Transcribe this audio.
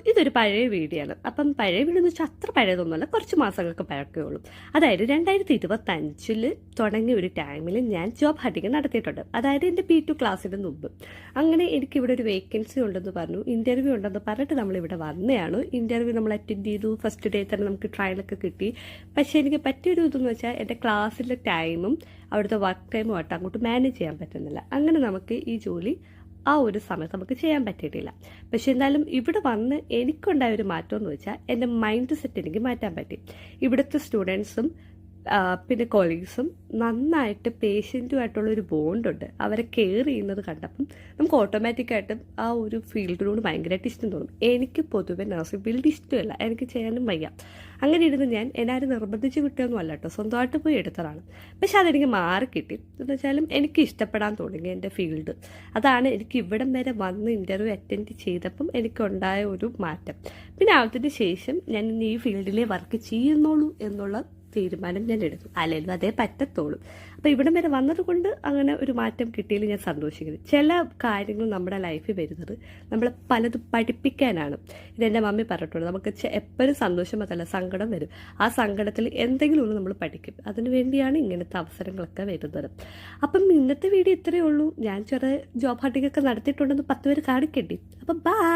ഇതൊരു പഴയ വീഡിയോ ആണ്. അപ്പം പഴയ വീഡിയോ എന്ന് വെച്ചാൽ അത്ര പഴയതൊന്നുമല്ല, കുറച്ച് മാസങ്ങൾക്ക് പഴക്കമേ ഉള്ളൂ. അതായത് 2025 തുടങ്ങിയ ഒരു ടൈമിൽ ഞാൻ ജോബ് ഹണ്ടിങ് നടത്തിയിട്ടുണ്ട്. അതായത് എൻ്റെ P2 ക്ലാസ്സിന് മുമ്പ്. അങ്ങനെ എനിക്കിവിടെ ഒരു വേക്കൻസി ഉണ്ടെന്ന് പറഞ്ഞു, ഇൻ്റർവ്യൂ ഉണ്ടെന്ന് പറഞ്ഞിട്ട് നമ്മളിവിടെ വന്നതാണ്. ഇൻ്റർവ്യൂ നമ്മൾ അറ്റൻഡ് ചെയ്തു. ഫസ്റ്റ് ഡേ തന്നെ നമുക്ക് ട്രയലൊക്കെ കിട്ടി. പക്ഷേ എനിക്ക് പറ്റിയൊരു ഇതെന്ന് വെച്ചാൽ എൻ്റെ ക്ലാസ്സിലെ ടൈമും അവിടുത്തെ വർക്ക് ടൈമും ആയിട്ട് അങ്ങോട്ട് മാനേജ് ചെയ്യാൻ പറ്റുന്നില്ല. അങ്ങനെ നമുക്ക് ഈ ജോലി ആ ഒരു സമയത്ത് നമുക്ക് ചെയ്യാൻ പറ്റിയിട്ടില്ല. പക്ഷെ എന്നാലും ഇവിടെ വന്ന് എനിക്കുണ്ടായ ഒരു മാറ്റം എന്ന് വെച്ചാൽ എൻ്റെ മൈൻഡ് സെറ്റ് എനിക്ക് മാറ്റാൻ പറ്റി. ഇവിടുത്തെ സ്റ്റുഡൻസും പിന്നെ കൊളീഗ്സും നന്നായിട്ട് പേഷ്യൻറ്റുമായിട്ടുള്ളൊരു ബോണ്ടുണ്ട്. അവരെ കെയർ ചെയ്യുന്നത് കണ്ടപ്പം നമുക്ക് ഓട്ടോമാറ്റിക്കായിട്ടും ആ ഒരു ഫീൽഡിനോട് ഭയങ്കരമായിട്ട് ഇഷ്ടം തോന്നും. എനിക്ക് പൊതുവെ നഴ്സിംഗ് ഫീൽഡ് ഇഷ്ടമല്ല, എനിക്ക് ചെയ്യാനും വയ്യ. അങ്ങനെ ഇരുന്ന് ഞാൻ എന്നാരും നിർബന്ധിച്ച് കിട്ടിയൊന്നും അല്ല കേട്ടോ, സ്വന്തമായിട്ട് പോയി എടുത്തതാണ്. പക്ഷെ അതെനിക്ക് മാറി കിട്ടി എന്ന് വെച്ചാലും എനിക്ക് ഇഷ്ടപ്പെടാൻ തുടങ്ങി എൻ്റെ ഫീൽഡ്. അതാണ് എനിക്ക് ഇവിടം വരെ വന്ന് ഇൻ്റർവ്യൂ അറ്റൻഡ് ചെയ്തപ്പം എനിക്കുണ്ടായ ഒരു മാറ്റം. പിന്നെ അതിന് ശേഷം ഞാൻ ഈ ഫീൽഡിലെ വർക്ക് ചെയ്യുന്നുള്ളൂ എന്നുള്ള തീരുമാനം ഞാൻ എടുത്തു. അല്ലെങ്കിൽ അതേ പറ്റത്തുള്ളൂ. അപ്പോൾ ഇവിടം വരെ വന്നതുകൊണ്ട് അങ്ങനെ ഒരു മാറ്റം കിട്ടിയതിൽ ഞാൻ സന്തോഷിക്കുന്നു. ചില കാര്യങ്ങൾ നമ്മുടെ ലൈഫിൽ വരുന്നത് നമ്മളെ പലതും പഠിപ്പിക്കാനാണ്. ഇതെൻ്റെ മമ്മി പറഞ്ഞിട്ടുണ്ട്, നമുക്ക് എപ്പോഴും സന്തോഷം അതല്ല, സങ്കടം വരും. ആ സങ്കടത്തിൽ എന്തെങ്കിലും ഒന്ന് നമ്മൾ പഠിക്കും. അതിനു വേണ്ടിയാണ് ഇങ്ങനത്തെ അവസരങ്ങളൊക്കെ വരുന്നത്. അപ്പം ഇന്നത്തെ വീഡിയോ ഇത്രയേ ഉള്ളൂ. ഞാൻ ചെറിയ ജോബ് ഹണ്ടിങ് ഒക്കെ നടത്തിയിട്ടുണ്ടെന്ന് 10 പേര് കാണിക്കേണ്ടി. അപ്പം ബൈ.